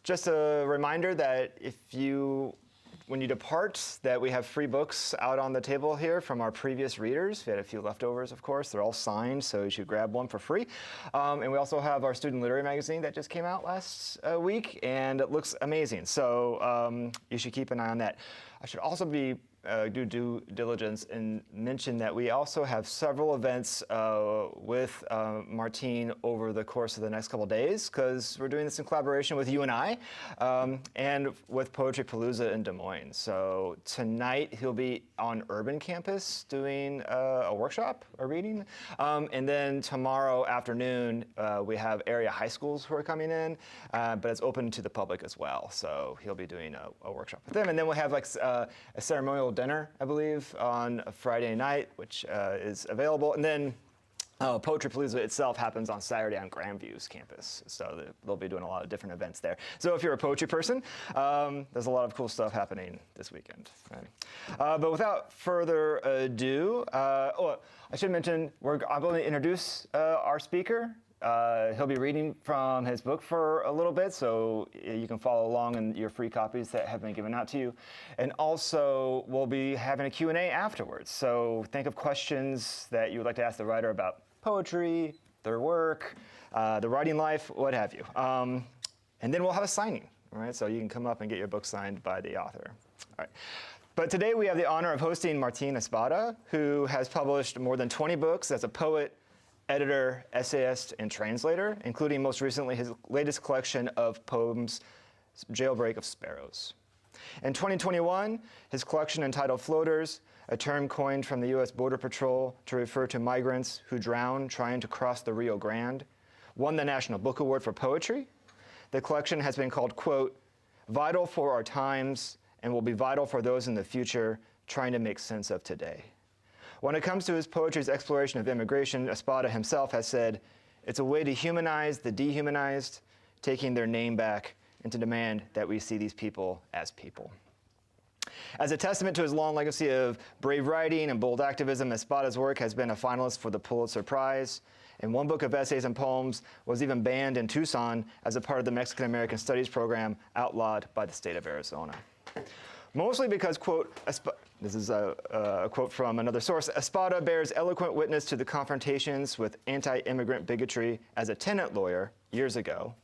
Just a reminder that when you depart, that we have free books out on the table here from our previous readers. We had a few leftovers, of course. They're all signed, so you should grab one for free. And we also have our student literary magazine that just came out last week, and it looks amazing. So you should keep an eye on that. I should also do due diligence and mention that we also have several events with Martín over the course of the next couple of days, because we're doing this in collaboration with you and I, and with Poetry Palooza in Des Moines. So tonight he'll be on Urban Campus doing a workshop, a reading, and then tomorrow afternoon we have area high schools who are coming in, but it's open to the public as well. So he'll be doing a workshop with them, and then we'll have like a ceremonial dinner, I believe, on a Friday night, which is available. And then Poetry Palooza itself happens on Saturday on Grandview's campus. So they'll be doing a lot of different events there. So if you're a poetry person, there's a lot of cool stuff happening this weekend. Right? But without further ado, I should mention, I'm going to introduce our speaker. He'll be reading from his book for a little bit, so you can follow along in your free copies that have been given out to you. And also, we'll be having a Q&A afterwards. So think of questions that you would like to ask the writer about poetry, their work, the writing life, what have you. And then we'll have a signing, all right? So you can come up and get your book signed by the author. All right. But today we have the honor of hosting Martín Espada, who has published more than 20 books as a poet, editor, essayist, and translator, including most recently his latest collection of poems, Jailbreak of Sparrows. In 2021, his collection entitled Floaters, a term coined from the U.S. Border Patrol to refer to migrants who drown trying to cross the Rio Grande, won the National Book Award for Poetry. The collection has been called, quote, vital for our times and will be vital for those in the future trying to make sense of today. When it comes to his poetry's exploration of immigration, Espada himself has said, it's a way to humanize the dehumanized, taking their name back, and to demand that we see these people as people. As a testament to his long legacy of brave writing and bold activism, Espada's work has been a finalist for the Pulitzer Prize, and one book of essays and poems was even banned in Tucson as a part of the Mexican American Studies program, outlawed by the state of Arizona. Mostly because, quote, this is a quote from another source, Espada bears eloquent witness to the confrontations with anti-immigrant bigotry as a tenant lawyer years ago,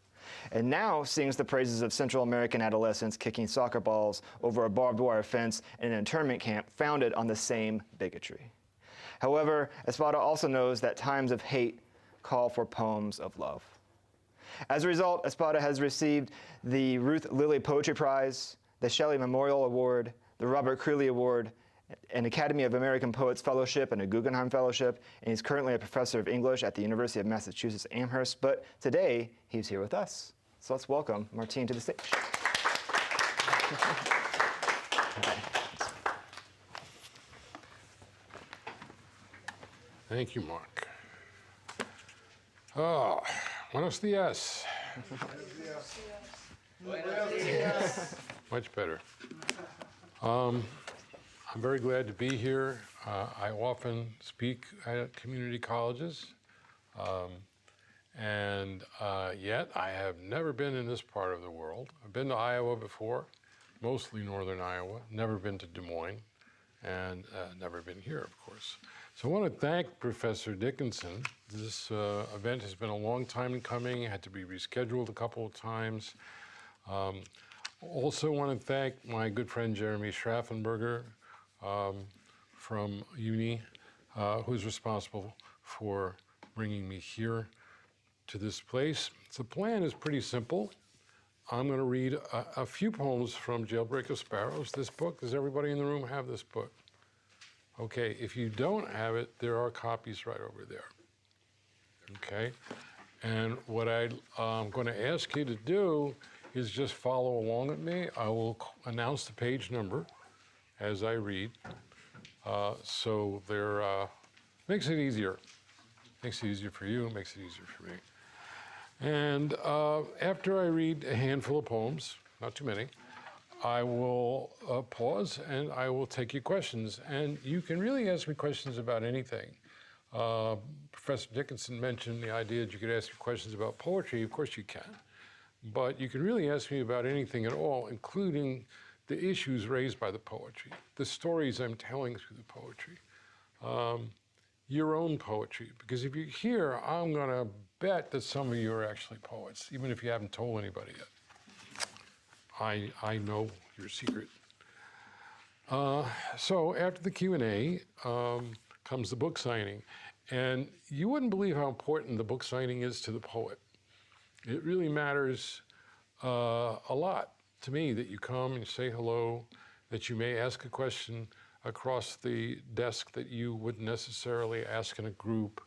and now sings the praises of Central American adolescents kicking soccer balls over a barbed wire fence in an internment camp founded on the same bigotry. However, Espada also knows that times of hate call for poems of love. As a result, Espada has received the Ruth Lilly Poetry Prize, the Shelley Memorial Award, the Robert Creeley Award, an Academy of American Poets Fellowship, and a Guggenheim Fellowship, and he's currently a professor of English at the University of Massachusetts-Amherst, but today he's here with us. So let's welcome Martín to the stage. Thank you, Mark. Oh, buenos dias. Much better. I'm very glad to be here. I often speak at community colleges, and yet I have never been in this part of the world. I've been to Iowa before, mostly northern Iowa, never been to Des Moines, and never been here, of course. So I want to thank Professor Dickinson. This event has been a long time coming, had to be rescheduled a couple of times. Also want to thank my good friend Jeremy Schraffenberger from uni, who's responsible for bringing me here to this place. The plan is pretty simple. I'm going to read a few poems from Jailbreak of Sparrows, this book. Does everybody in the room have this book? Okay, if you don't have it, there are copies right over there. Okay, and what I'm going to ask you to do is just follow along with me. I will announce the page number as I read, so there makes it easier. Makes it easier for you, makes it easier for me. And after I read a handful of poems, not too many, I will pause and I will take your questions. And you can really ask me questions about anything. Professor Dickinson mentioned the idea that you could ask me questions about poetry. Of course you can. but you can really ask me about anything at all, including the issues raised by the poetry, the stories I'm telling through the poetry, your own poetry. Because if you're here, I'm going to bet that some of you are actually poets, even if you haven't told anybody yet. I know your secret. So after the Q&A comes the book signing. And you wouldn't believe how important the book signing is to the poet. It really matters a lot to me that you come and say hello, that you may ask a question across the desk that you wouldn't necessarily ask in a group.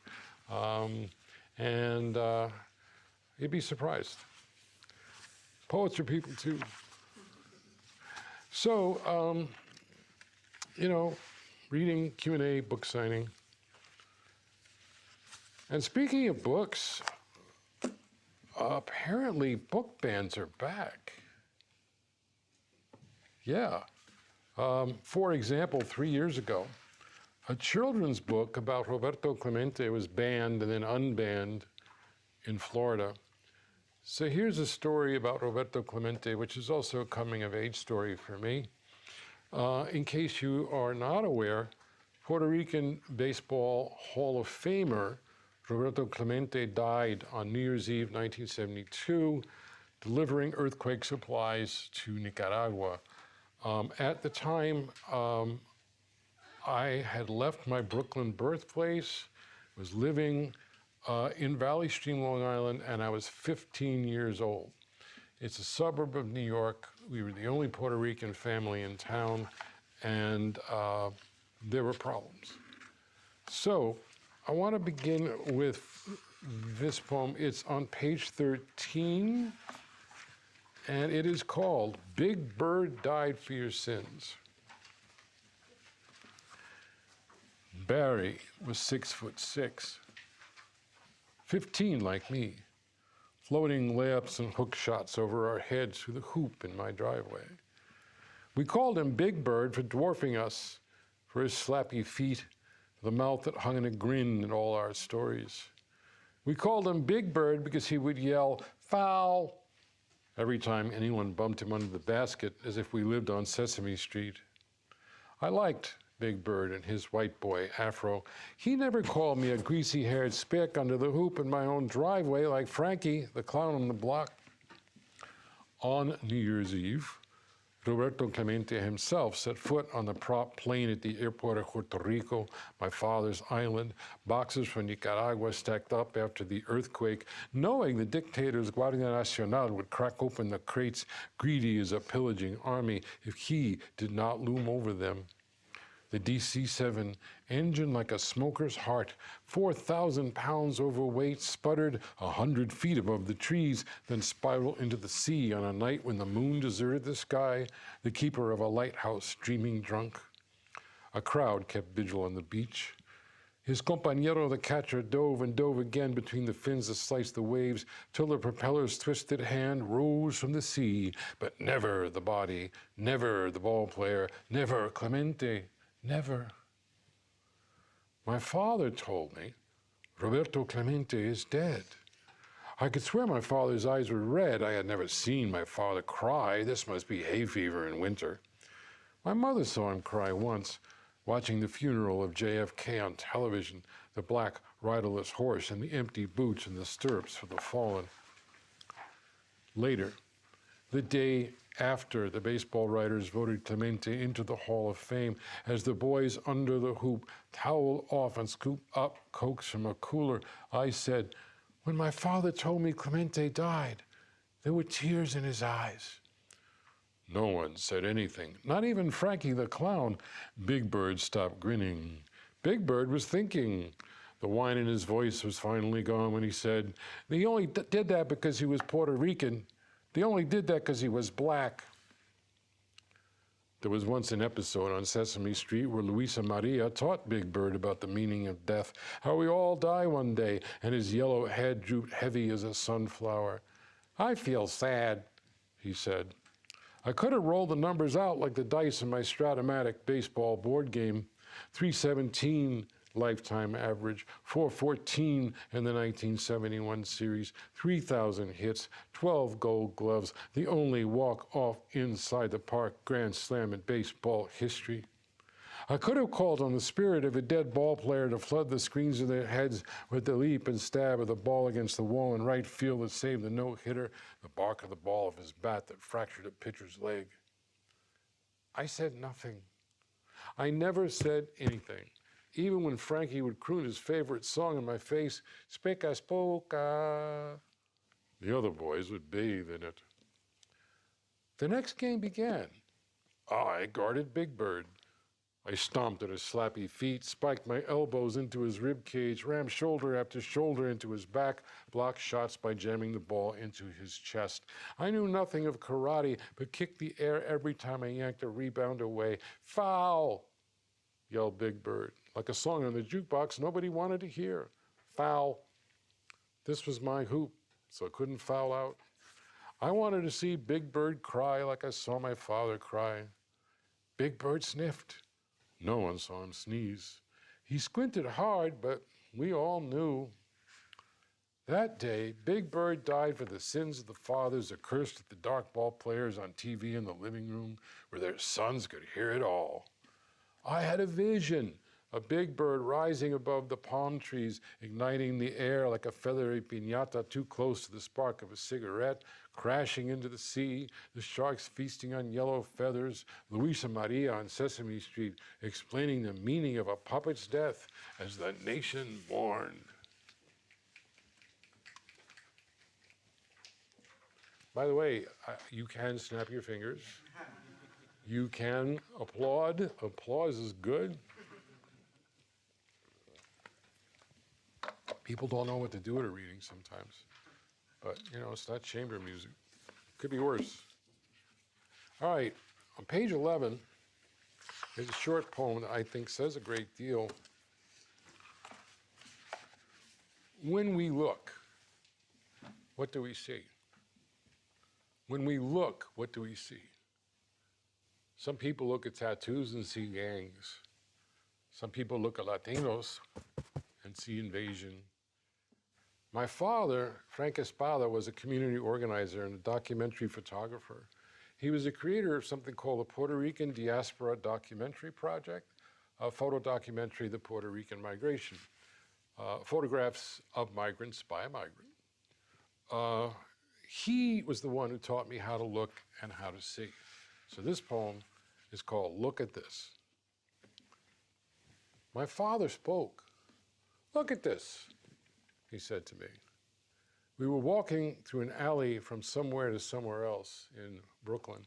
And you'd be surprised. Poets are people too. So, you know, reading, Q&A, book signing. And speaking of books, apparently book bans are back. Yeah. For example, 3 years ago, a children's book about Roberto Clemente was banned and then unbanned in Florida. So here's a story about Roberto Clemente, which is also a coming-of-age story for me. In case you are not aware, Puerto Rican Baseball Hall of Famer Roberto Clemente died on New Year's Eve, 1972, delivering earthquake supplies to Nicaragua. At the time, I had left my Brooklyn birthplace, was living in Valley Stream, Long Island, and I was 15 years old. It's a suburb of New York. We were the only Puerto Rican family in town, and there were problems. So I want to begin with this poem. It's on page 13, and it is called Big Bird Died for Your Sins. Barry was 6'6", 15 like me, floating layups and hook shots over our heads through the hoop in my driveway. We called him Big Bird for dwarfing us, for his slappy feet, the mouth that hung in a grin at all our stories. We called him Big Bird because he would yell, "Foul!" every time anyone bumped him under the basket, as if we lived on Sesame Street. I liked Big Bird and his white boy afro. He never called me a greasy-haired spick under the hoop in my own driveway like Frankie, the clown on the block. On New Year's Eve, Roberto Clemente himself set foot on the prop plane at the airport of Puerto Rico, my father's island, boxes from Nicaragua stacked up after the earthquake, knowing the dictator's Guardia Nacional would crack open the crates, greedy as a pillaging army, if he did not loom over them. The DC-7, engine like a smoker's heart, 4,000 pounds overweight, sputtered 100 feet above the trees, then spiraled into the sea on a night when the moon deserted the sky, the keeper of a lighthouse dreaming drunk. A crowd kept vigil on the beach. His compañero, the catcher, dove and dove again between the fins that sliced the waves, till the propeller's twisted hand rose from the sea, but never the body, never the ball player, never Clemente. Never. My father told me Roberto Clemente is dead. I could swear my father's eyes were red. I had never seen my father cry. This must be hay fever in winter. My mother saw him cry once, watching the funeral of JFK on television, the black riderless horse and the empty boots and the stirrups for the fallen. Later, the day after the baseball writers voted Clemente into the Hall of Fame, as the boys under the hoop towel off and scoop up Cokes from a cooler, I said, when my father told me Clemente died, there were tears in his eyes. No one said anything, not even Frankie the clown. Big Bird stopped grinning. Big Bird was thinking. The whine in his voice was finally gone when he said, they only did that because he was Puerto Rican. They only did that because he was black. There was once an episode on Sesame Street where Luisa Maria taught Big Bird about the meaning of death, how we all die one day, and his yellow head drooped heavy as a sunflower. I feel sad, he said. I could have rolled the numbers out like the dice in my Stratomatic baseball board game. 317, lifetime average, 414 in the 1971 series, 3,000 hits, 12 gold gloves, the only walk-off inside the park grand slam in baseball history. I could have called on the spirit of a dead ball player to flood the screens of their heads with the leap and stab of the ball against the wall in right field that saved the no-hitter, the bark of the ball of his bat that fractured a pitcher's leg. I said nothing. I never said anything. Even when Frankie would croon his favorite song in my face, "Speka spoka," the other boys would bathe in it. The next game began. I guarded Big Bird. I stomped at his slappy feet, spiked my elbows into his rib cage, rammed shoulder after shoulder into his back, blocked shots by jamming the ball into his chest. I knew nothing of karate, but kicked the air every time I yanked a rebound away. "Foul!" yelled Big Bird, like a song on the jukebox nobody wanted to hear. Foul. This was my hoop, so I couldn't foul out. I wanted to see Big Bird cry like I saw my father cry. Big Bird sniffed. No one saw him sneeze. He squinted hard, but we all knew. That day, Big Bird died for the sins of the fathers accursed at the dark ball players on TV in the living room where their sons could hear it all. I had a vision, a Big Bird rising above the palm trees, igniting the air like a feathery piñata too close to the spark of a cigarette, crashing into the sea, the sharks feasting on yellow feathers, Luisa Maria on Sesame Street explaining the meaning of a puppet's death as the nation mourned. By the way, you can snap your fingers. You can applaud. Applause is good. People don't know what to do at a reading sometimes. But, you know, it's not chamber music. Could be worse. All right, on page 11, there's a short poem that I think says a great deal. When we look, what do we see? When we look, what do we see? Some people look at tattoos and see gangs. Some people look at Latinos and see invasion. My father, Frank Espada, was a community organizer and a documentary photographer. He was a creator of something called the Puerto Rican Diaspora Documentary Project, a photo documentary, The Puerto Rican Migration, photographs of migrants by a migrant. He was the one who taught me how to look and how to see. So this poem is called Look at This. My father spoke. "Look at this," he said to me. We were walking through an alley from somewhere to somewhere else in Brooklyn.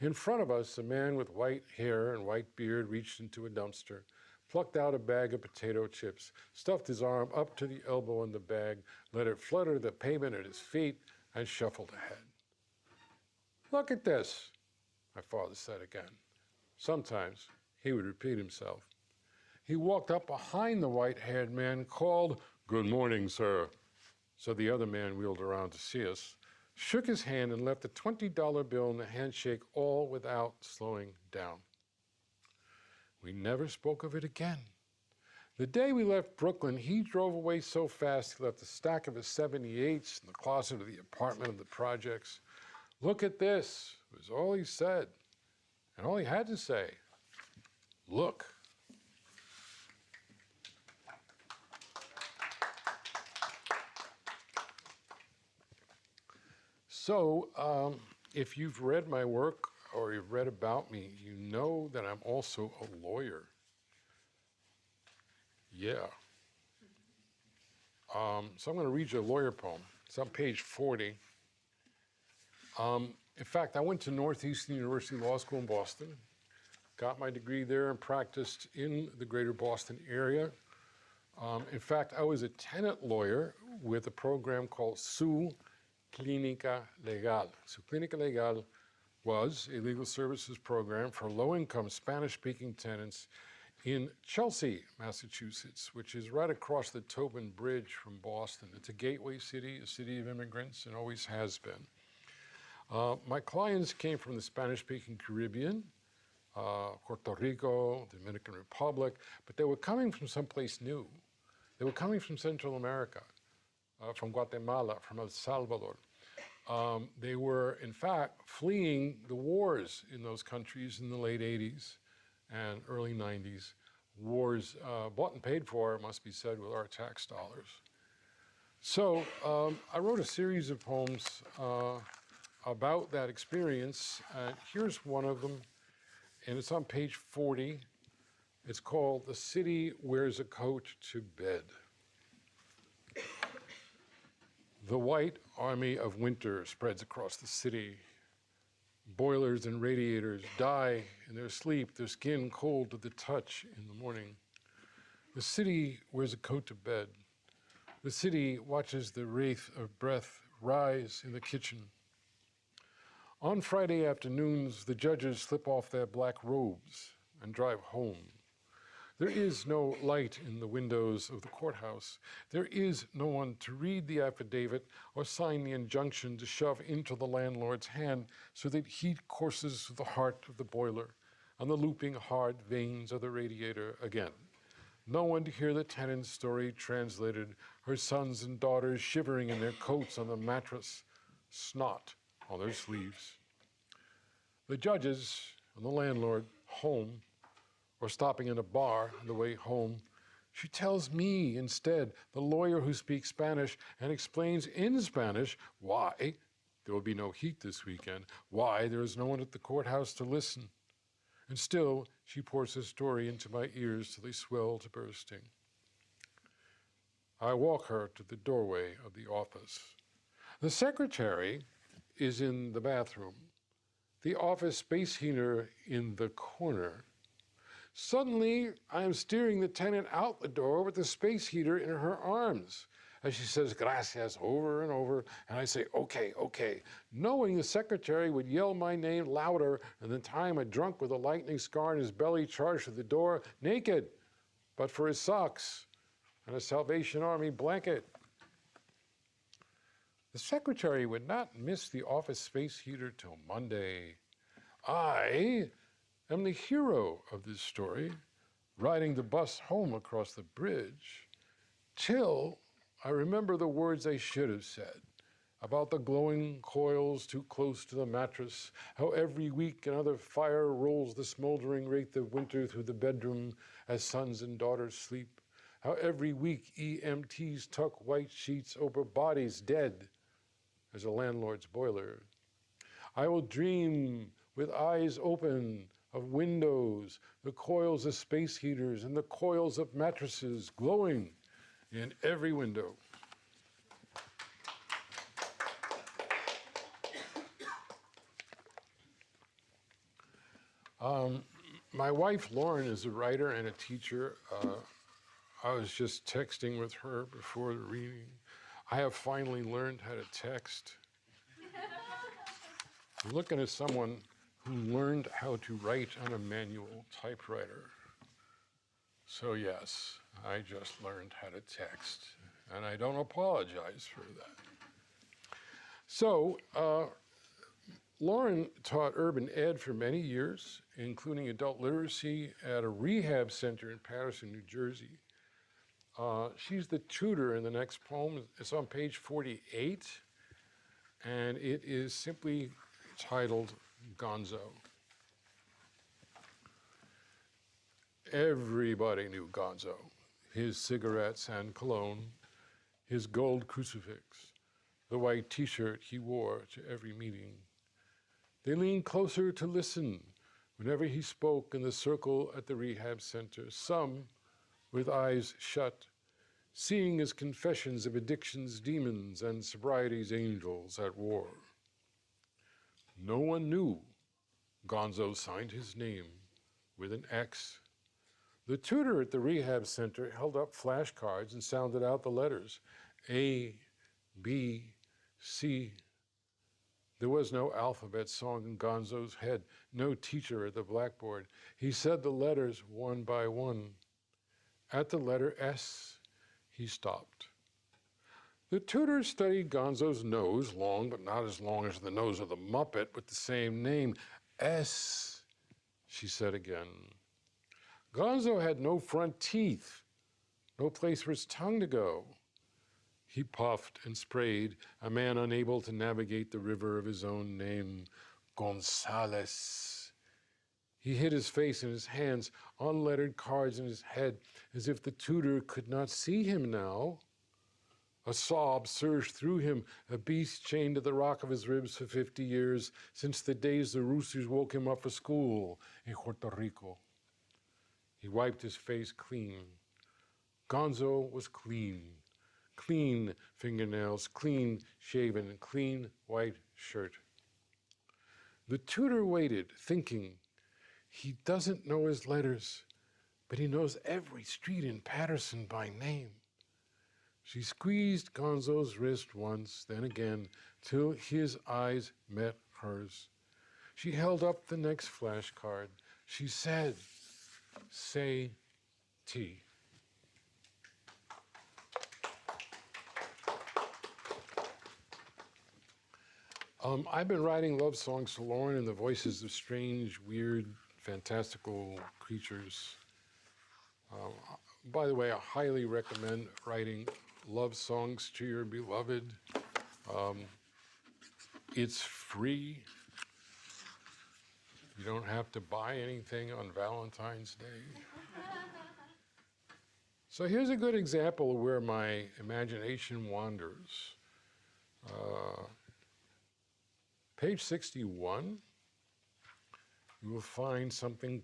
In front of us, a man with white hair and white beard reached into a dumpster, plucked out a bag of potato chips, stuffed his arm up to the elbow in the bag, let it flutter the pavement at his feet, and shuffled ahead. "Look at this," my father said again. Sometimes he would repeat himself. He walked up behind the white-haired man, called, "Good morning, sir." So the other man wheeled around to see us, shook his hand, and left a $20 bill in the handshake, all without slowing down. We never spoke of it again. The day we left Brooklyn, he drove away so fast he left a stack of his 78s in the closet of the apartment of the projects. "Look at this," was all he said. And all he had to say, look. So if you've read my work or you've read about me, you know that I'm also a lawyer. Yeah. So I'm going to read you a lawyer poem. It's on page 40. In fact, I went to Northeastern University Law School in Boston, got my degree there and practiced in the greater Boston area. In fact, I was a tenant lawyer with a program called Su Clínica Legal. Su Clínica Legal was a legal services program for low-income Spanish-speaking tenants in Chelsea, Massachusetts, which is right across the Tobin Bridge from Boston. It's a gateway city, a city of immigrants, and always has been. My clients came from the Spanish-speaking Caribbean, Puerto Rico, the Dominican Republic, but they were coming from someplace new. They were coming from Central America, from Guatemala, from El Salvador. They were, in fact, fleeing the wars in those countries in the late 80s and early 90s. Wars bought and paid for, it must be said, with our tax dollars. So I wrote a series of poems about that experience. Here's one of them, and it's on page 40. It's called "The City Wears a Coat to Bed." The white army of winter spreads across the city. Boilers and radiators die in their sleep, their skin cold to the touch in the morning. The city wears a coat to bed. The city watches the wraith of breath rise in the kitchen. On Friday afternoons, the judges slip off their black robes and drive home. There is no light in the windows of the courthouse. There is no one to read the affidavit or sign the injunction to shove into the landlord's hand so that heat courses through the heart of the boiler and the looping hard veins of the radiator again. No one to hear the tenant's story translated, her sons and daughters shivering in their coats on the mattress, snot on their sleeves. The judges and the landlord home, or stopping in a bar on the way home. She tells me instead, the lawyer who speaks Spanish, and explains in Spanish why there will be no heat this weekend, why there is no one at the courthouse to listen. And still, she pours her story into my ears till they swell to bursting. I walk her to the doorway of the office. The secretary is in the bathroom, the office space heater in the corner. Suddenly, I am steering the tenant out the door with the space heater in her arms. As she says, gracias, over and over, and I say, okay, okay, knowing the secretary would yell my name louder and then tie him a drunk with a lightning scar in his belly charged to the door, naked, but for his socks and a Salvation Army blanket. The secretary would not miss the office space heater till Monday. I am the hero of this story, riding the bus home across the bridge, till I remember the words I should have said about the glowing coils too close to the mattress, how every week another fire rolls the smoldering wraith of winter through the bedroom as sons and daughters sleep, how every week EMTs tuck white sheets over bodies dead as a landlord's boiler. I will dream with eyes open of windows, the coils of space heaters, and the coils of mattresses glowing in every window. My wife, Lauren, is a writer and a teacher. I was just texting with her before the reading. I have finally learned how to text. I'm looking at someone who learned how to write on a manual typewriter. So yes, I just learned how to text, and I don't apologize for that. So, Lauren taught urban ed for many years, including adult literacy at a rehab center in Paterson, New Jersey. She's the tutor in the next poem. It's on page 48, and it is simply titled Gonzo. Everybody knew Gonzo, his cigarettes and cologne, his gold crucifix, the white t-shirt he wore to every meeting. They leaned closer to listen whenever he spoke in the circle at the rehab center, some with eyes shut, seeing his confessions of addiction's demons and sobriety's angels at war. No one knew Gonzo signed his name with an X. The tutor at the rehab center held up flashcards and sounded out the letters, A, B, C. There was no alphabet song in Gonzo's head, no teacher at the blackboard. He said the letters one by one. At the letter S, he stopped. The tutor studied Gonzo's nose, long but not as long as the nose of the Muppet, with the same name, S. she said again. Gonzo had no front teeth, no place for his tongue to go. He puffed and sprayed, a man unable to navigate the river of his own name, Gonzales. He hid his face in his hands, unlettered cards in his head, as if the tutor could not see him now. A sob surged through him, a beast chained to the rock of his ribs for 50 years, since the days the roosters woke him up for school in Puerto Rico. He wiped his face clean. Gonzo was clean. Clean fingernails, clean shaven, clean white shirt. The tutor waited, thinking, he doesn't know his letters, but he knows every street in Patterson by name. She squeezed Gonzo's wrist once, then again, till his eyes met hers. She held up the next flashcard. She said, say T. I've been writing love songs for Lauren in the voices of strange, weird, fantastical creatures. By the way, I highly recommend writing love songs to your beloved. It's free. You don't have to buy anything on Valentine's Day. So here's a good example of where my imagination wanders. Page 61, you will find something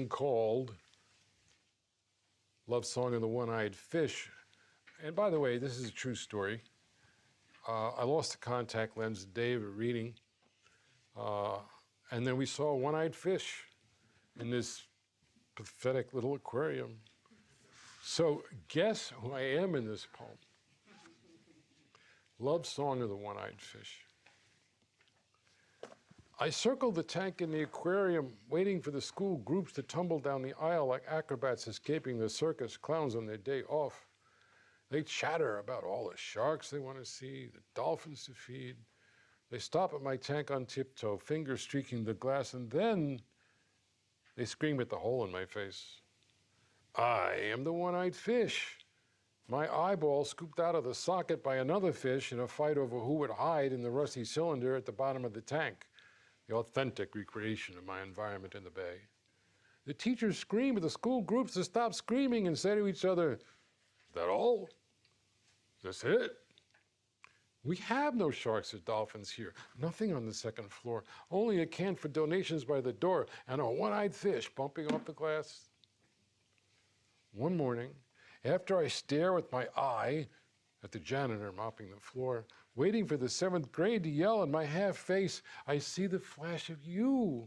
called Love Song of the One-Eyed Fish. And by the way, this is a true story. I lost a contact lens the day of a reading, and then we saw a one-eyed fish in this pathetic little aquarium. So guess who I am in this poem? Love Song of the One-Eyed Fish. I circled the tank in the aquarium, waiting for the school groups to tumble down the aisle like acrobats escaping the circus clowns on their day off. They chatter about all the sharks they want to see, the dolphins to feed. They stop at my tank on tiptoe, fingers streaking the glass, and then they scream at the hole in my face. I am the one-eyed fish. My eyeball scooped out of the socket by another fish in a fight over who would hide in the rusty cylinder at the bottom of the tank. The authentic recreation of my environment in the bay. The teachers scream at the school groups to stop screaming and say to each other, is that all? Is this it? We have no sharks or dolphins here. Nothing on the second floor. Only a can for donations by the door and a one-eyed fish bumping off the glass. One morning, after I stare with my eye at the janitor mopping the floor, waiting for the 7th grade to yell in my half face, I see the flash of you,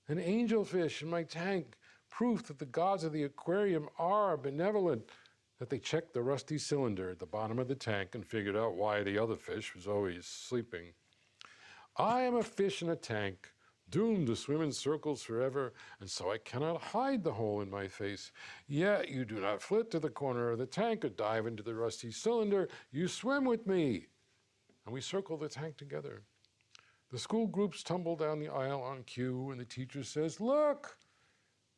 an angelfish in my tank, proof that the gods of the aquarium are benevolent, that they checked the rusty cylinder at the bottom of the tank and figured out why the other fish was always sleeping. I am a fish in a tank, doomed to swim in circles forever, and so I cannot hide the hole in my face. Yet you do not flit to the corner of the tank or dive into the rusty cylinder. You swim with me. And we circle the tank together. The school groups tumble down the aisle on cue, and the teacher says, look,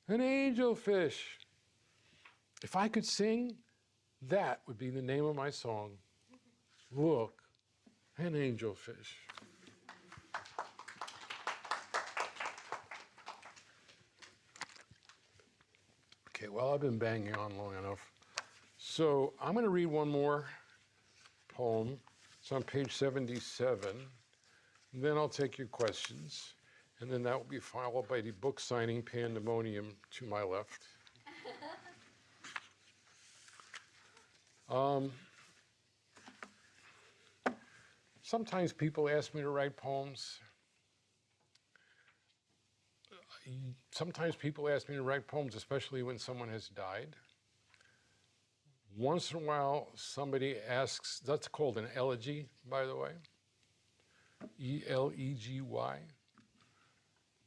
an angelfish. If I could sing, that would be the name of my song. Look, an angelfish. Okay, well, I've been banging on long enough. So I'm going to read one more poem. It's on page 77. And then I'll take your questions. And then that will be followed by the book signing pandemonium to my left. Sometimes people ask me to write poems. Sometimes people ask me to write poems, especially when someone has died. Once in a while, somebody asks, that's called an elegy, by the way, E-L-E-G-Y.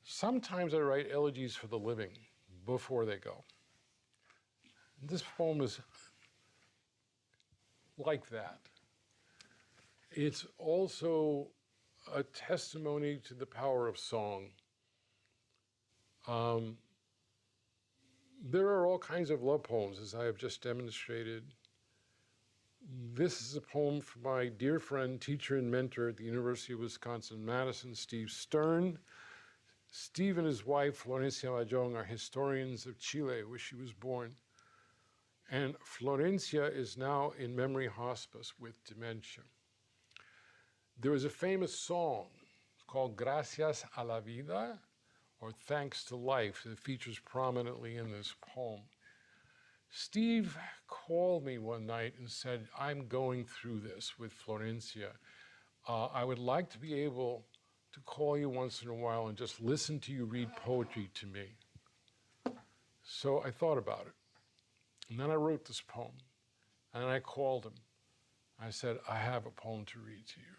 Sometimes I write elegies for the living before they go. This poem is like that. It's also a testimony to the power of song. There are all kinds of love poems, as I have just demonstrated. This is a poem from my dear friend, teacher, and mentor at the University of Wisconsin-Madison, Steve Stern. Steve and his wife, Florencia Mayong, are historians of Chile, where she was born. And Florencia is now in memory hospice with dementia. There is a famous song called Gracias a la Vida, or Thanks to Life, that features prominently in this poem. Steve called me one night and said, I'm going through this with Florencia. I would like to be able to call you once in a while and just listen to you read poetry to me. So I thought about it. And then I wrote this poem. And then I called him. I said, I have a poem to read to you.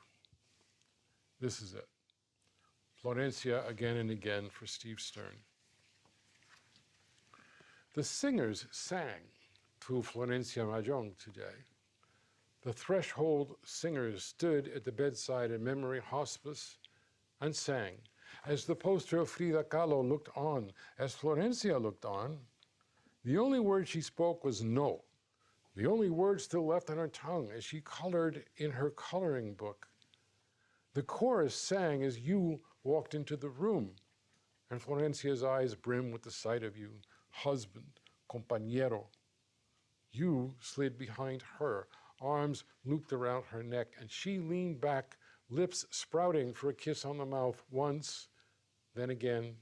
This is it. Florencia again and again for Steve Stern. The singers sang to Florencia Mayong today. The threshold singers stood at the bedside in memory hospice and sang. As the poster of Frida Kahlo looked on, as Florencia looked on, the only word she spoke was no. The only word still left on her tongue as she colored in her coloring book. The chorus sang as you walked into the room, and Florencia's eyes brimmed with the sight of you, husband, compañero. You slid behind her, arms looped around her neck, and she leaned back, lips sprouting for a kiss on the mouth once, then again.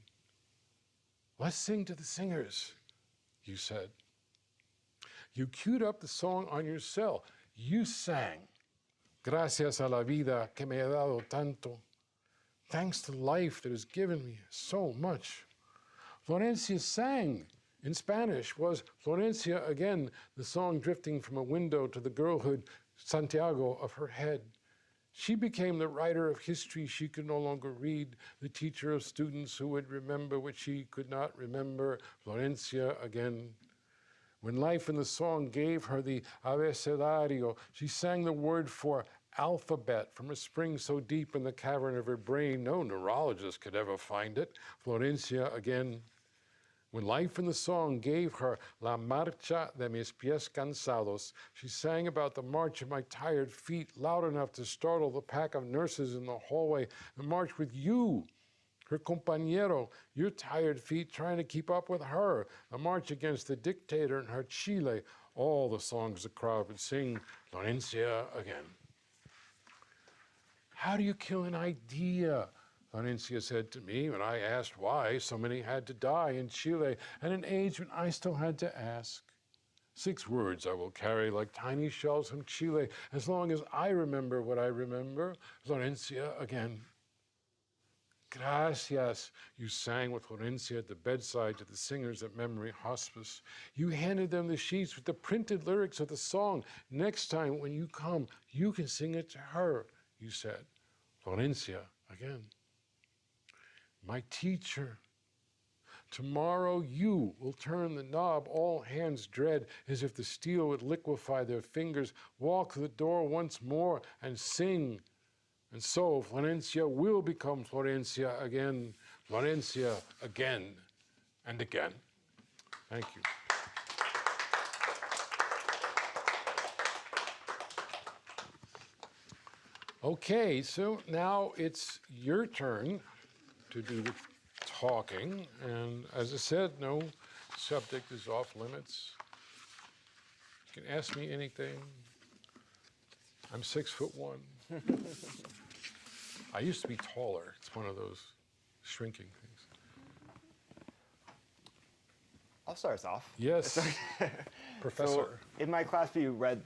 Let's sing to the singers, you said. You queued up the song on your cell. You sang, Gracias a la vida que me ha dado tanto. Thanks to life that has given me so much. Florencia sang. In Spanish was Florencia again, the song drifting from a window to the girlhood, Santiago, of her head. She became the writer of history she could no longer read, the teacher of students who would remember what she could not remember, Florencia again. When life in the song gave her the abecedario, she sang the word for alphabet from a spring so deep in the cavern of her brain, no neurologist could ever find it. Florencia again. When life in the song gave her La marcha de mis pies cansados, she sang about the march of my tired feet loud enough to startle the pack of nurses in the hallway, the march with you, her compañero, your tired feet trying to keep up with her, a march against the dictator in her Chile, all the songs the crowd would sing, Florencia again. How do you kill an idea? Florencia said to me when I asked why so many had to die in Chile at an age when I still had to ask. 6 words I will carry like tiny shells from Chile as long as I remember what I remember. Florencia again. Gracias, you sang with Florencia at the bedside to the singers at Memory Hospice. You handed them the sheets with the printed lyrics of the song. Next time when you come, you can sing it to her, you said. Florencia again. My teacher, tomorrow you will turn the knob, all hands dread, as if the steel would liquefy their fingers, walk the door once more and sing. And so Florencia will become Florencia again and again. Thank you. Okay, so now it's your turn to do the talking, and as I said, no subject is off limits. You can ask me anything. I'm 6'1". I used to be taller. It's one of those shrinking things. I'll start us off. Yes, Professor. So in my class, we read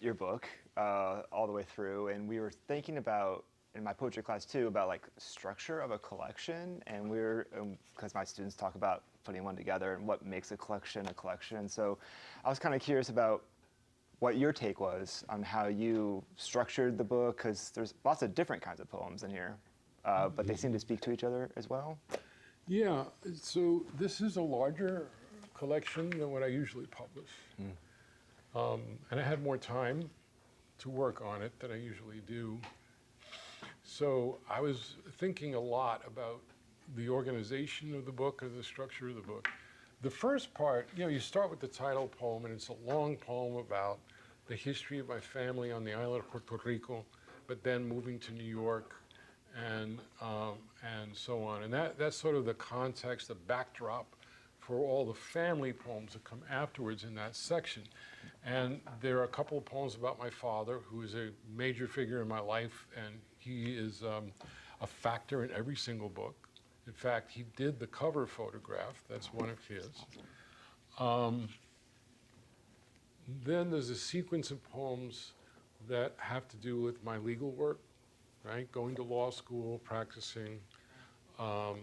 your book all the way through, and we were thinking about, in my poetry class too, about like structure of a collection, and we were, because my students talk about putting one together and what makes a collection. So I was kind of curious about what your take was on how you structured the book, because there's lots of different kinds of poems in here, but they seem to speak to each other as well. Yeah, so this is a larger collection than what I usually publish. And I had more time to work on it than I usually do. So I was thinking a lot about the organization of the book or the structure of the book. The first part, you start with the title poem, and it's a long poem about the history of my family on the island of Puerto Rico, but then moving to New York, and so on. And that's sort of the context, the backdrop for all the family poems that come afterwards in that section. And there are a couple of poems about my father, who is a major figure in my life, and he is a factor in every single book. In fact, he did the cover photograph. That's one of his. Then there's a sequence of poems that have to do with my legal work, right? Going to law school, practicing. After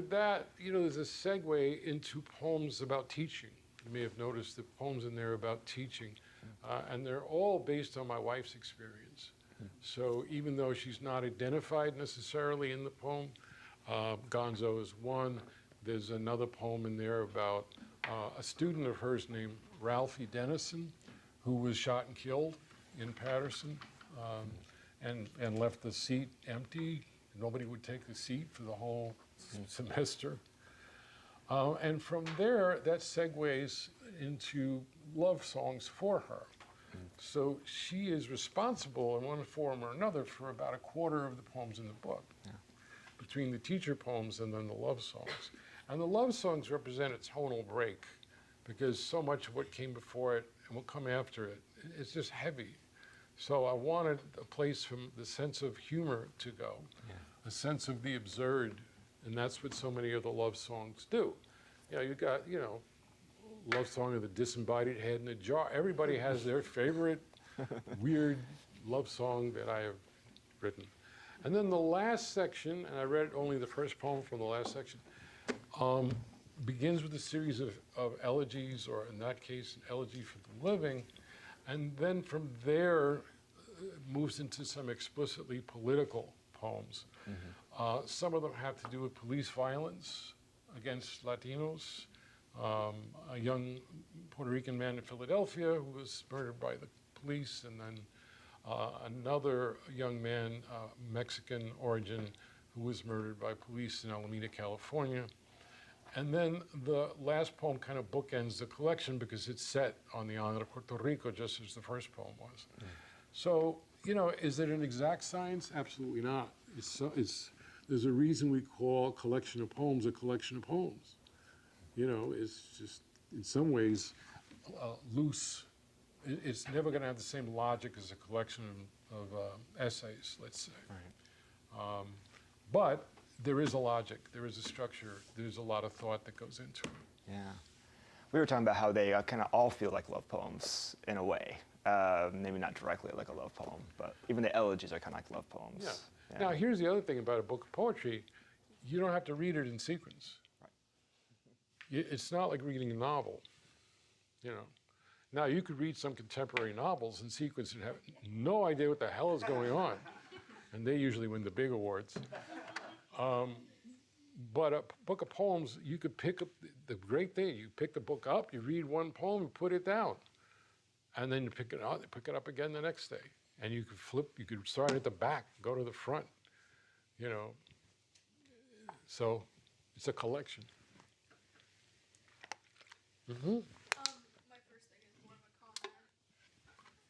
that, there's a segue into poems about teaching. You may have noticed the poems in there about teaching, and they're all based on my wife's experience. So even though she's not identified necessarily in the poem, Gonzo is one. There's another poem in there about a student of hers named Ralphie Dennison, who was shot and killed in Patterson, and left the seat empty. Nobody would take the seat for the whole semester. And from there, that segues into love songs for her. So she is responsible in one form or another for about a quarter of the poems in the book, between the teacher poems and then the love songs. And the love songs represent a tonal break, because so much of what came before it and what come after it, it's just heavy. So I wanted a place from the sense of humor to go, a sense of the absurd, and that's what so many of the love songs do. You got, love song of the disembodied head in a jar. Everybody has their favorite weird love song that I have written. And then the last section, and I read only the first poem from the last section, begins with a series of elegies, or in that case, an elegy for the living, and then from there moves into some explicitly political poems. Some of them have to do with police violence against Latinos. A young Puerto Rican man in Philadelphia who was murdered by the police, and then another young man, Mexican origin, who was murdered by police in Alameda, California. And then the last poem kind of bookends the collection because it's set on the island of Puerto Rico, just as the first poem was. So, is it an exact science? Absolutely not. There's a reason we call a collection of poems a collection of poems. It's just, in some ways, loose. It's never going to have the same logic as a collection of essays, let's say. Right. But there is a logic, there is a structure, there's a lot of thought that goes into it. Yeah. We were talking about how they kind of all feel like love poems in a way. Maybe not directly like a love poem, but even the elegies are kind of like love poems. Yeah. Now, here's the other thing about a book of poetry. You don't have to read it in sequence. It's not like reading a novel, Now, you could read some contemporary novels in sequence and have no idea what the hell is going on. And they usually win the big awards. But a book of poems, you could pick up, the great thing, you pick the book up, you read one poem, you put it down. And then you pick it up again the next day. And you could you could start at the back, go to the front, So it's a collection. My first thing is more of a comment.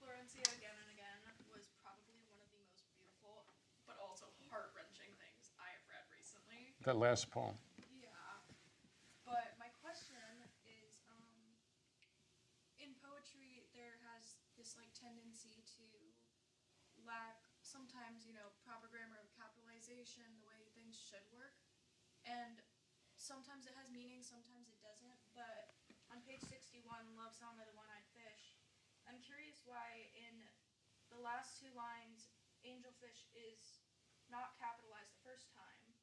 Florencia Again and Again was probably one of the most beautiful, but also heart-wrenching things I have read recently. That last poem. Yeah, but my question is, in poetry, there has this tendency to lack sometimes, proper grammar of capitalization, the way things should work, and sometimes it has meaning, sometimes it doesn't, but on page 61, Love Song of the One-Eyed Fish, I'm curious why in the last two lines, Angelfish is not capitalized the first time,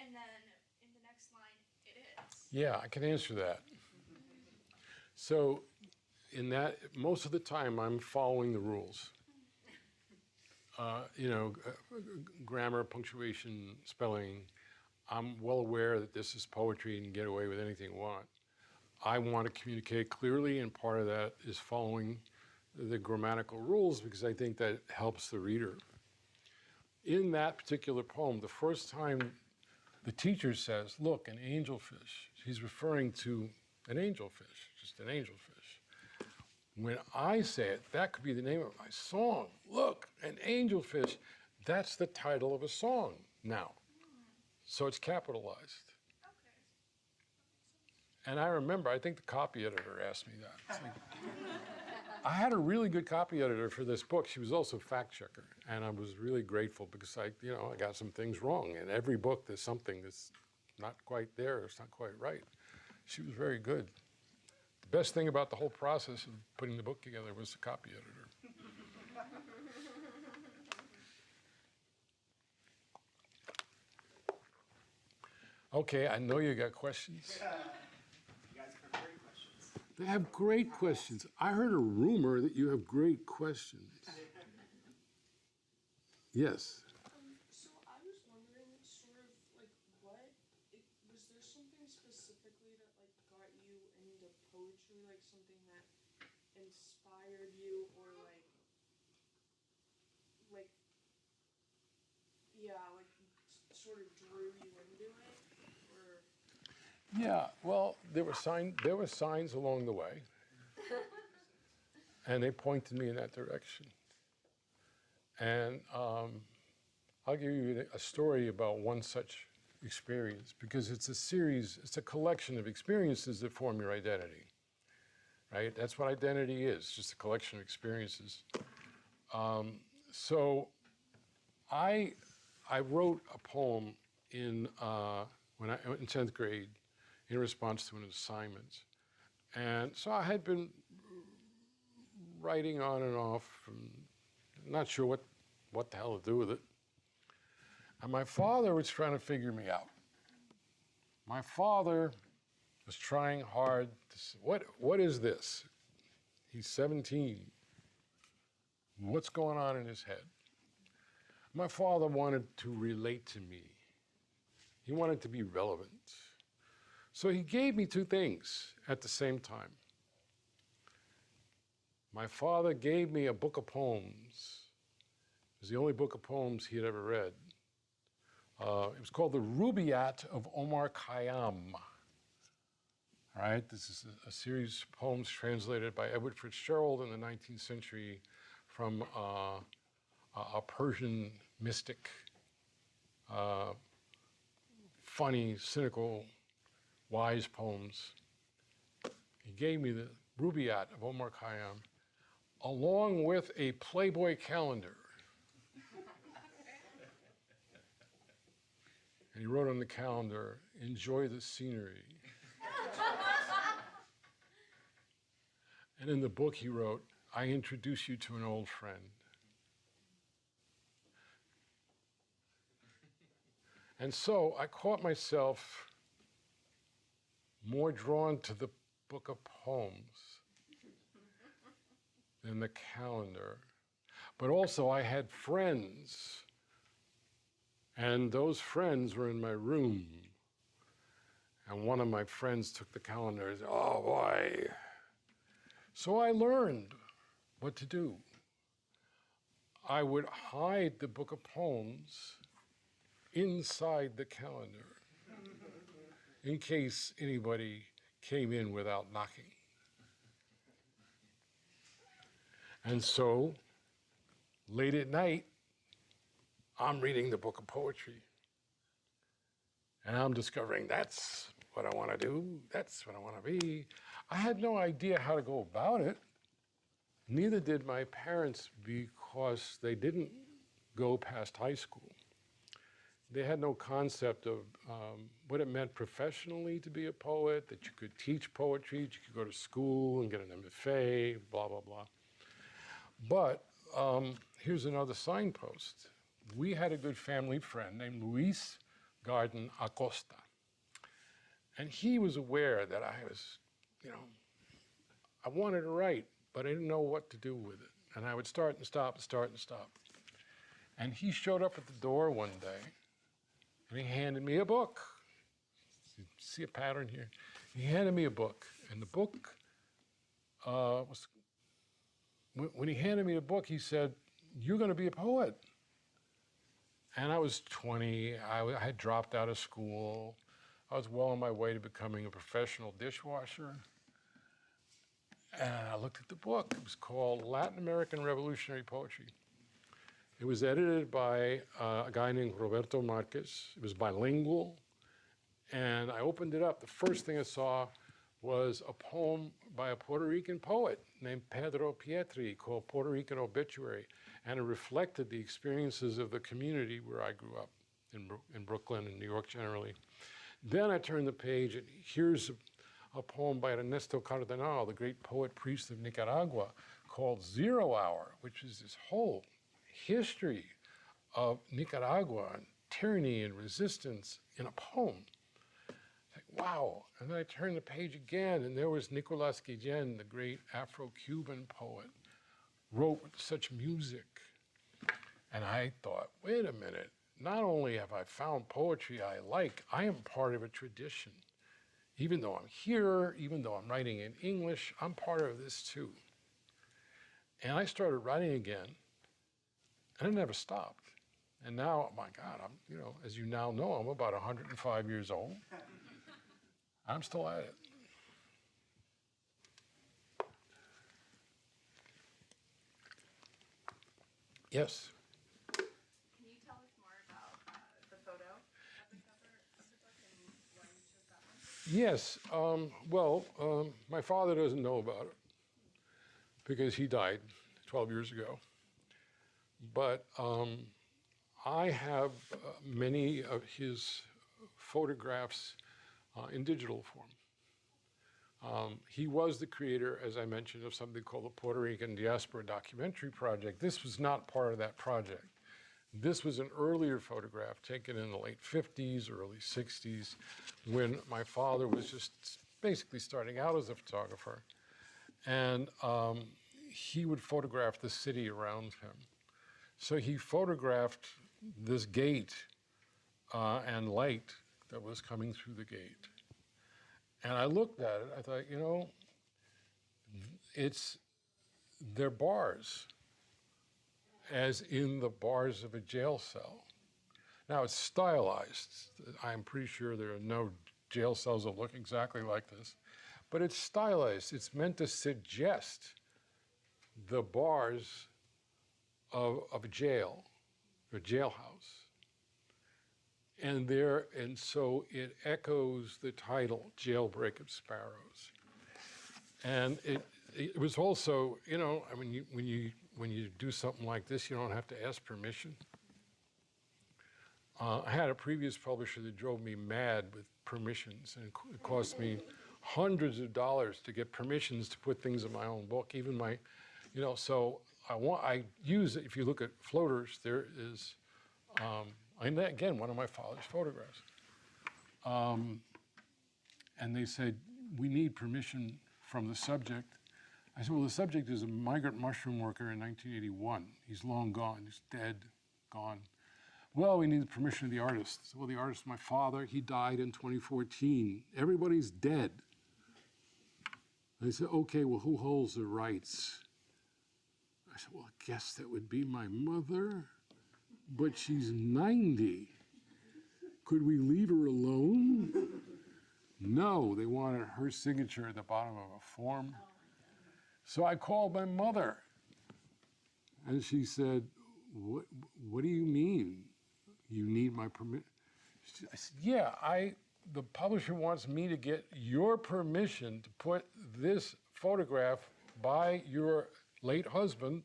and then in the next line, it is. Yeah, I can answer that. So in that, most of the time, I'm following the rules. Grammar, punctuation, spelling. I'm well aware that this is poetry and get away with anything you want. I want to communicate clearly, and part of that is following the grammatical rules because I think that helps the reader. in that particular poem, the first time the teacher says, look, an angelfish, he's referring to an angelfish, just an angelfish. When I say it, that could be the name of my song. Look, an angelfish, that's the title of a song now. So it's capitalized. Okay. And I remember, I think the copy editor asked me that. It's like, I had a really good copy editor for this book. She was also fact checker. And I was really grateful because I got some things wrong. In every book, there's something that's not quite there, it's not quite right. She was very good. The best thing about the whole process of putting the book together was the copy editor. Okay, I know you got questions. You guys have great questions. They have great questions. I heard a rumor that you have great questions. Yes. So I was wondering, sort of like, was there something specifically that like got you into poetry, like something that inspired you, or sort of drew you into it, or? Yeah. Well, there were signs along the way, and they pointed me in that direction. And I'll give you a story about one such experience, because it's a collection of experiences that form your identity, right? That's what identity is, just a collection of experiences. So I wrote a poem in 10th grade in response to an assignment. And so I had been writing on and off, not sure what the hell to do with it. And my father was trying to figure me out. My father was trying hard to say, what is this? He's 17. What's going on in his head? My father wanted to relate to me. He wanted to be relevant. So he gave me two things at the same time. My father gave me a book of poems. It was the only book of poems he had ever read. It was called The Rubaiyat of Omar Khayyam. All right, this is a series of poems translated by Edward Fitzgerald in the 19th century from a Persian mystic, funny, cynical, wise poems. He gave me the Rubaiyat of Omar Khayyam, along with a Playboy calendar. And he wrote on the calendar, enjoy the scenery. And in the book he wrote, I introduce you to an old friend. And so I caught myself more drawn to the book of poems than the calendar. But also I had friends, and those friends were in my room. And one of my friends took the calendar and said, oh boy. So I learned what to do. I would hide the book of poems inside the calendar in case anybody came in without knocking. And so, late at night, I'm reading the book of poetry. And I'm discovering that's what I want to do, that's what I want to be. I had no idea how to go about it. Neither did my parents, because they didn't go past high school. They had no concept of what it meant professionally to be a poet, that you could teach poetry, that you could go to school and get an MFA, blah, blah, blah. But here's another signpost. We had a good family friend named Luis Garden Acosta. And he was aware that I was, I wanted to write, but I didn't know what to do with it. And I would start and stop and start and stop. And he showed up at the door one day, and he handed me a book. You see a pattern here? He handed me a book, and the book was, when he handed me the book, he said, you're going to be a poet. And I was 20. I had dropped out of school. I was well on my way to becoming a professional dishwasher. And I looked at the book. It was called Latin American Revolutionary Poetry. It was edited by a guy named Roberto Marquez. It was bilingual. And I opened it up. The first thing I saw was a poem by a Puerto Rican poet named Pedro Pietri called Puerto Rican Obituary. And it reflected the experiences of the community where I grew up in Brooklyn and New York generally. Then I turned the page, and here's a poem by Ernesto Cardenal, the great poet priest of Nicaragua, called 0 Hour, which is this whole history of Nicaragua and tyranny and resistance in a poem. Like, wow. And then I turned the page again, and there was Nicolas Guillen, the great Afro-Cuban poet, wrote with such music. And I thought, wait a minute, not only have I found poetry I like, I am part of a tradition. Even though I'm here, even though I'm writing in English, I'm part of this too. And I started writing again, and it never stopped. And now, my God, I'm, you know, as you now know, I'm about 105 years old. I'm still at it. Yes? Can you tell us more about the photo of the cover of the book and why you chose that one? Yes. My father doesn't know about it because he died 12 years ago. But I have many of his photographs in digital form. He was the creator, as I mentioned, of something called the Puerto Rican Diaspora Documentary Project. This was not part of that project. This was an earlier photograph taken in the late 50s, early 60s, when my father was just basically starting out as a photographer. And he would photograph the city around him. So he photographed this gate and light that was coming through the gate. And I looked at it, I thought, you know, they're bars, as in the bars of a jail cell. Now it's stylized. I'm pretty sure there are no jail cells that look exactly like this, but it's stylized. It's meant to suggest the bars of a jail, a jailhouse. And so it echoes the title, Jailbreak of Sparrows. And it was also, you know, I mean, when you do something like this, you don't have to ask permission. I had a previous publisher that drove me mad with permissions, and it cost me hundreds of dollars to get permissions to put things in my own book, even my, you know, so I use it. If you look at floaters, there is, and again, one of my father's photographs. And they said, we need permission from the subject. I said, well, the subject is a migrant mushroom worker in 1981. He's long gone, he's dead, gone. Well, we need the permission of the artist. I said, well, the artist, my father, he died in 2014. Everybody's dead. They said, okay, well, who holds the rights? I said, well, I guess that would be my mother, but she's 90. Could we leave her alone? No, they wanted her signature at the bottom of a form. So I called my mother, and she said, what do you mean? You need my permission? I said, yeah, the publisher wants me to get your permission to put this photograph by your late husband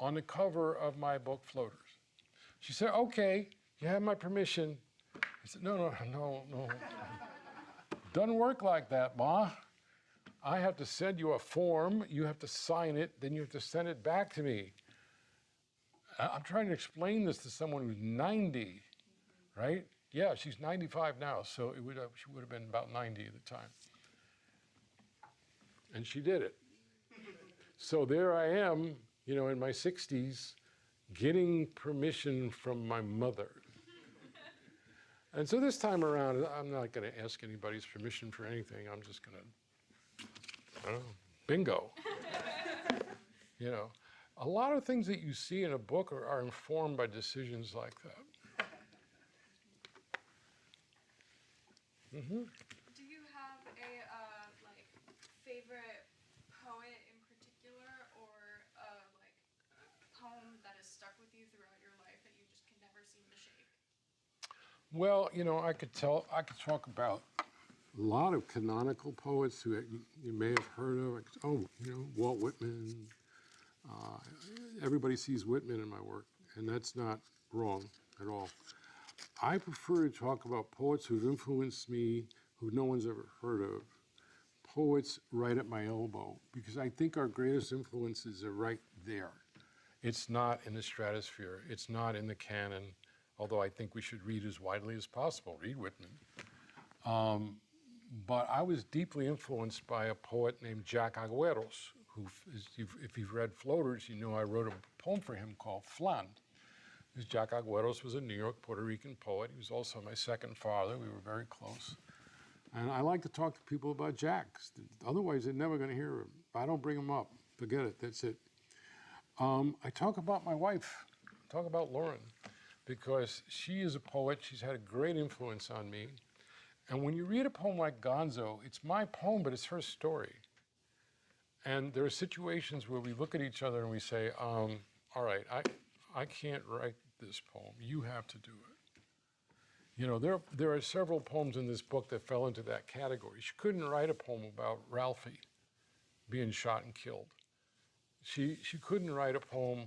on the cover of my book, Floaters. She said, okay, you have my permission. I said, no. Doesn't work like that, Ma. I have to send you a form, you have to sign it, then you have to send it back to me. I'm trying to explain this to someone who's 90, right? Yeah, she's 95 now, so she would have been about 90 at the time. And she did it. So there I am, you know, in my 60s, getting permission from my mother. And so this time around, I'm not going to ask anybody's permission for anything. I'm just going to, I don't know, bingo. You know. A lot of things that you see in a book are informed by decisions like that. Mm-hmm. Do you have a like favorite poet in particular, or like poem that has stuck with you throughout your life that you just can never seem to shake? Well, I could talk about a lot of canonical poets who you may have heard of. Walt Whitman. Everybody sees Whitman in my work, and that's not wrong at all. I prefer to talk about poets who've influenced me, who no one's ever heard of. Poets right at my elbow, because I think our greatest influences are right there. It's not in the stratosphere. It's not in the canon, although I think we should read as widely as possible. Read Whitman. But I was deeply influenced by a poet named Jack Agüeros, who, if you've read Floaters, you know I wrote a poem for him called Flan. Jack Agüeros was a New York, Puerto Rican poet. He was also my second father. We were very close. And I like to talk to people about Jack. Otherwise, they're never going to hear him. If I don't bring him up, forget it. That's it. I talk about my wife. I talk about Lauren, because she is a poet. She's had a great influence on me. And when you read a poem like Gonzo, it's my poem, but it's her story. And there are situations where we look at each other and we say, all right, I can't write this poem. You have to do it. There are several poems in this book that fell into that category. She couldn't write a poem about Ralphie being shot and killed. She couldn't write a poem,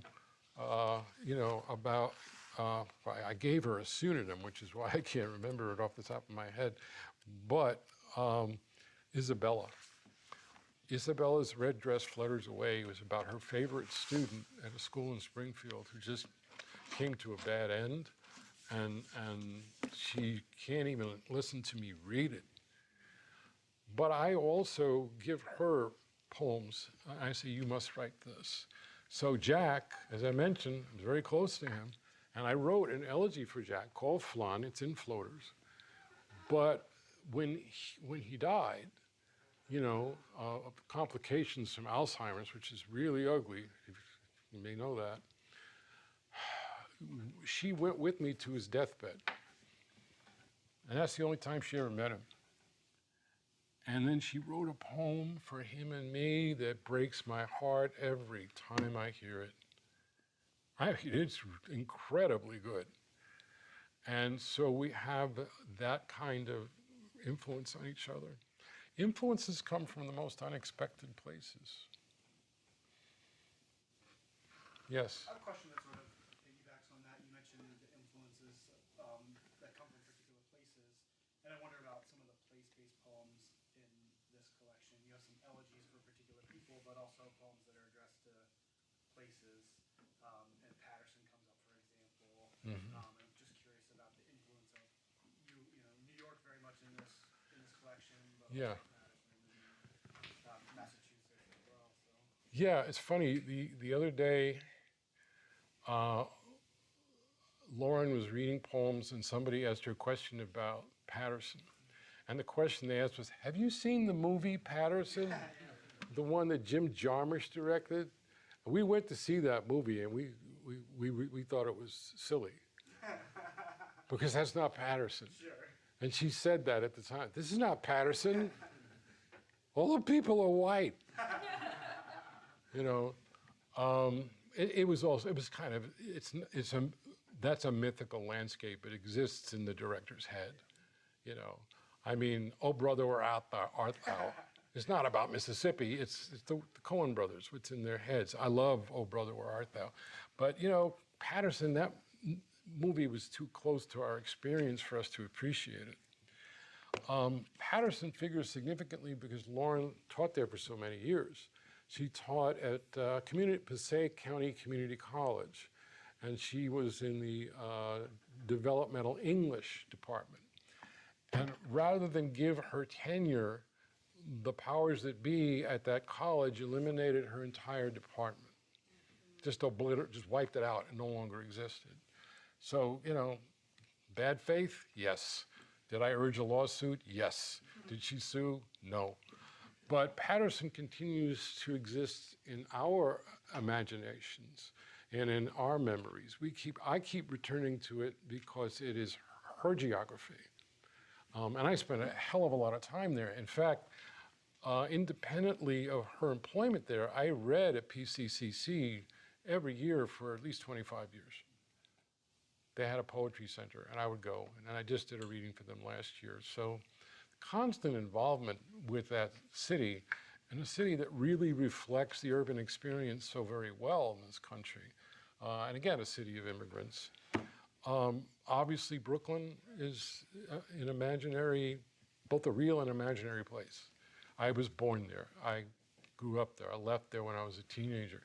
about, I gave her a pseudonym, which is why I can't remember it off the top of my head, but Isabella. Isabella's Red Dress Flutters Away was about her favorite student at a school in Springfield who just came to a bad end, and she can't even listen to me read it. But I also give her poems. I say, you must write this. So Jack, as I mentioned, was very close to him, and I wrote an elegy for Jack called Flan. It's in Floaters. But when he died, complications from Alzheimer's, which is really ugly, you may know that, she went with me to his deathbed. And that's the only time she ever met him. And then she wrote a poem for him and me that breaks my heart every time I hear it. It's incredibly good. And so we have that kind of influence on each other. Influences come from the most unexpected places. Yes? I have a question that sort of piggybacks on that. You mentioned the influences that come from particular places, and I wonder about some of the place-based poems in this collection. You have some elegies for particular people, but also poems that are addressed to places, and Patterson comes up, for example. Mm-hmm. I'm just curious about the influence of New York very much in this collection, but Yeah. also Patterson and Massachusetts as well. So. Yeah, it's funny. The other day, Lauren was reading poems and somebody asked her a question about Patterson. And the question they asked was, have you seen the movie Patterson? The one that Jim Jarmusch directed? We went to see that movie and we thought it was silly. Because that's not Patterson. Sure. And she said that at the time. This is not Patterson. All the people are white. That's a mythical landscape. It exists in the director's head. Oh brother, where art thou? It's not about Mississippi. It's the Coen brothers. What's in their heads? I love Oh brother, where art thou? But Patterson, that movie was too close to our experience for us to appreciate it. Patterson figures significantly because Lauren taught there for so many years. She taught at Passaic County Community College, and she was in the developmental English department. And rather than give her tenure, the powers that be at that college eliminated her entire department. Just wiped it out. It no longer existed. So, bad faith? Yes. Did I urge a lawsuit? Yes. Did she sue? No. But Patterson continues to exist in our imaginations and in our memories. I keep returning to it because it is her geography. And I spent a hell of a lot of time there. In fact, independently of her employment there, I read at PCCC every year for at least 25 years. They had a poetry center, and I would go. And I just did a reading for them last year. So constant involvement with that city, and a city that really reflects the urban experience so very well in this country. And again, a city of immigrants. Obviously, Brooklyn is an imaginary, both a real and imaginary place. I was born there. I grew up there. I left there when I was a teenager.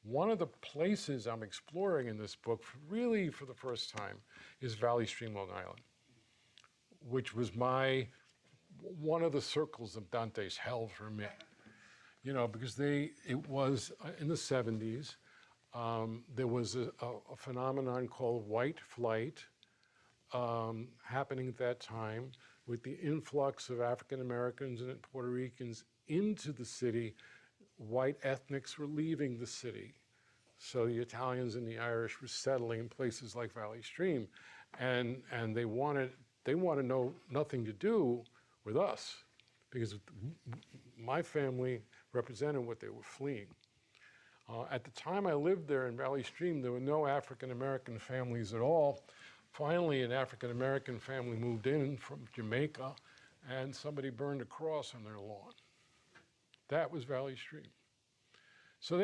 One of the places I'm exploring in this book, really for the first time, is Valley Stream, Long Island, which was one of the circles of Dante's hell for me. You know, because it was in the 70s, there was a phenomenon called white flight happening at that time with the influx of African Americans and Puerto Ricans into the city. White ethnics were leaving the city. So the Italians and the Irish were settling in places like Valley Stream. And they wanted nothing to do with us because my family represented what they were fleeing. At the time I lived there in Valley Stream, there were no African American families at all. Finally, an African American family moved in from Jamaica, and somebody burned a cross on their lawn. That was Valley Stream. So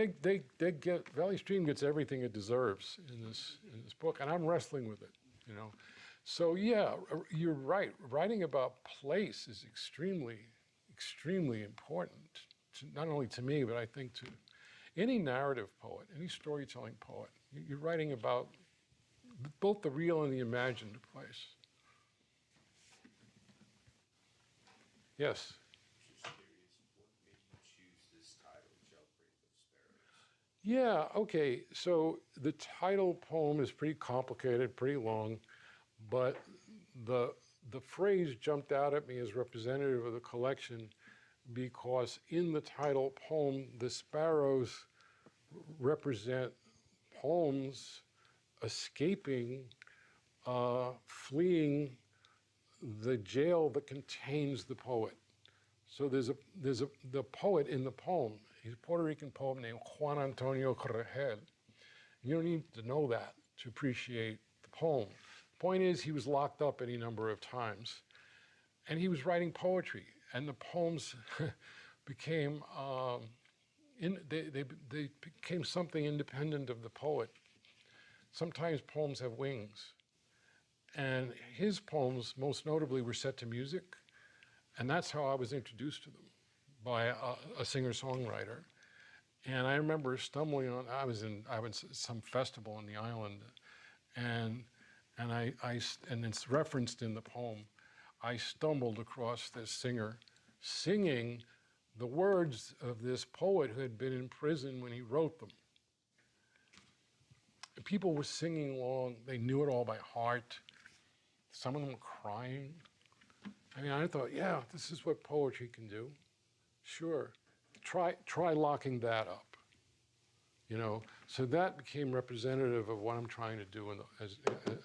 Valley Stream gets everything it deserves in this book, and I'm wrestling with it, you know. So yeah, you're right. Writing about place is extremely, extremely important, not only to me, but I think to any narrative poet, any storytelling poet. You're writing about both the real and the imagined place. Yes? Just curious, what made you choose this title, Jailbreak of Sparrows? Yeah, okay. So the title poem is pretty complicated, pretty long, but the phrase jumped out at me as representative of the collection because in the title poem, the sparrows represent poems escaping, fleeing the jail that contains the poet. So there's the poet in the poem. He's a Puerto Rican poet named Juan Antonio Corregel. You don't need to know that to appreciate the poem. The point is, he was locked up any number of times, and he was writing poetry, and the poems became they became something independent of the poet. Sometimes poems have wings, and his poems, most notably, were set to music, and that's how I was introduced to them by a singer-songwriter. And I remember stumbling on. I was at some festival on the island, and it's referenced in the poem. I stumbled across this singer singing the words of this poet who had been in prison when he wrote them. People were singing along. They knew it all by heart. Some of them were crying. I mean, I thought, yeah, this is what poetry can do. Sure. Try locking that up. You know, so that became representative of what I'm trying to do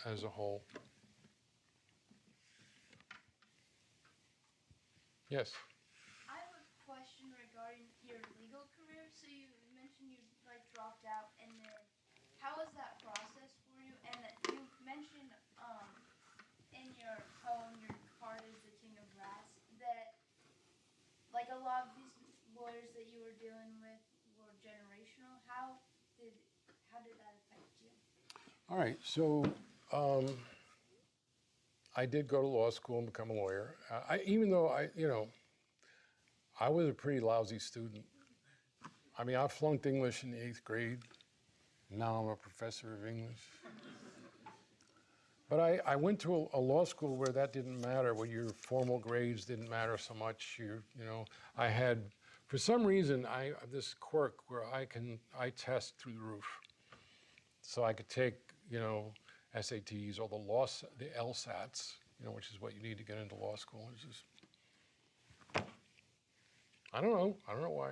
as a whole. Yes. I have a question regarding your legal career. So you mentioned you dropped out, and then how was that process for you? And you mentioned in your poem, your card is the King of Rats, that a lot of these lawyers that you were dealing with were generational. How did that affect you? All right. So I did go to law school and become a lawyer. Even though I was a pretty lousy student. I mean, I flunked English in the 8th grade. Now I'm a professor of English. But I went to a law school where that didn't matter, where your formal grades didn't matter so much. I had, for some reason, I have this quirk where I test through the roof. So I could take, SATs or the LSATs, which is what you need to get into law school. I don't know why.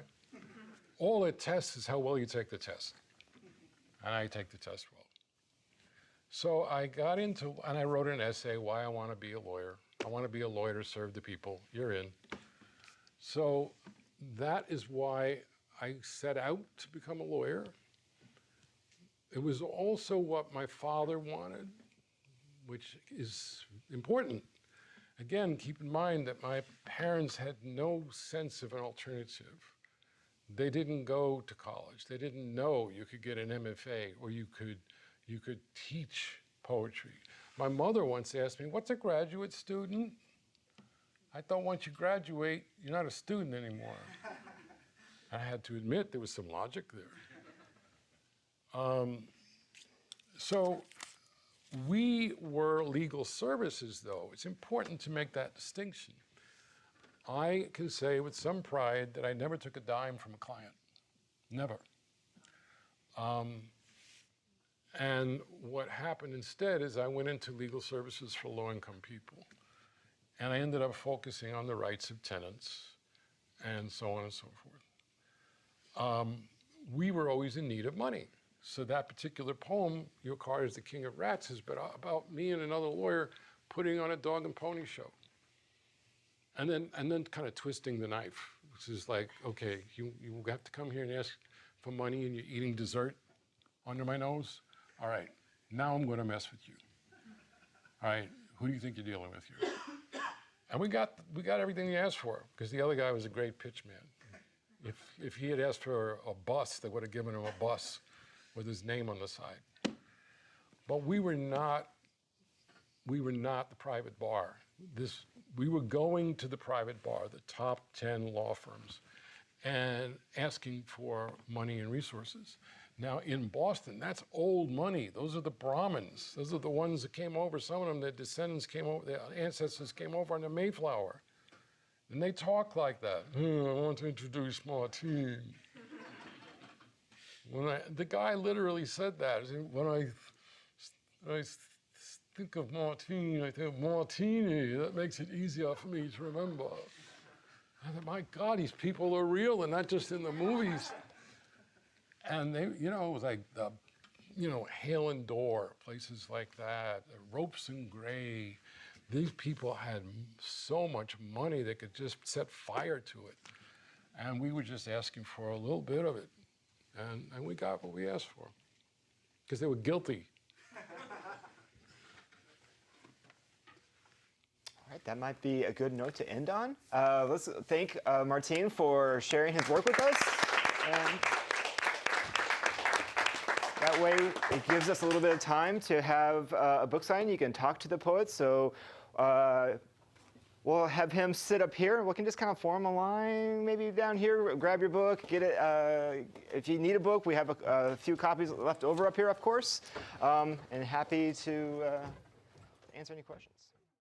All it tests is how well you take the test. And I take the test well. So I got into, and I wrote an essay, why I want to be a lawyer. I want to be a lawyer to serve the people. You're in. So that is why I set out to become a lawyer. It was also what my father wanted, which is important. Again, keep in mind that my parents had no sense of an alternative. They didn't go to college. They didn't know you could get an MFA or you could teach poetry. My mother once asked me, what's a graduate student? I thought once you graduate, you're not a student anymore. I had to admit there was some logic there. So we were legal services, though. It's important to make that distinction. I can say with some pride that I never took a dime from a client. Never. And what happened instead is I went into legal services for low-income people. And I ended up focusing on the rights of tenants and so on and so forth. We were always in need of money. So that particular poem, Your Car is the King of Rats, is about me and another lawyer putting on a dog and pony show. And then kind of twisting the knife, which is like, okay, you have to come here and ask for money and you're eating dessert under my nose? All right, now I'm going to mess with you. All right, who do you think you're dealing with here? And we got everything he asked for, because the other guy was a great pitch man. If he had asked for a bus, they would have given him a bus with his name on the side. But we were not the private bar. We were going to the private bar, the top 10 law firms, and asking for money and resources. Now in Boston, that's old money. Those are the Brahmins. Those are the ones that came over. Some of them, their descendants came over, their ancestors came over on the Mayflower. And they talk like that. I want to introduce Martin. The guy literally said that. When I think of Martin, I think of Martini. That makes it easier for me to remember. I thought, my God, these people are real and not just in the movies. And they, it was like, Hale and Dorr, places like that, Ropes and Gray. These people had so much money they could just set fire to it. And we were just asking for a little bit of it. And we got what we asked for, because they were guilty. All right, that might be a good note to end on. Let's thank Martin for sharing his work with us. And that way, it gives us a little bit of time to have a book signing. You can talk to the poets. So we'll have him sit up here. We can just kind of form a line, maybe down here. Grab your book, get it. If you need a book, we have a few copies left over up here, of course. And happy to answer any questions.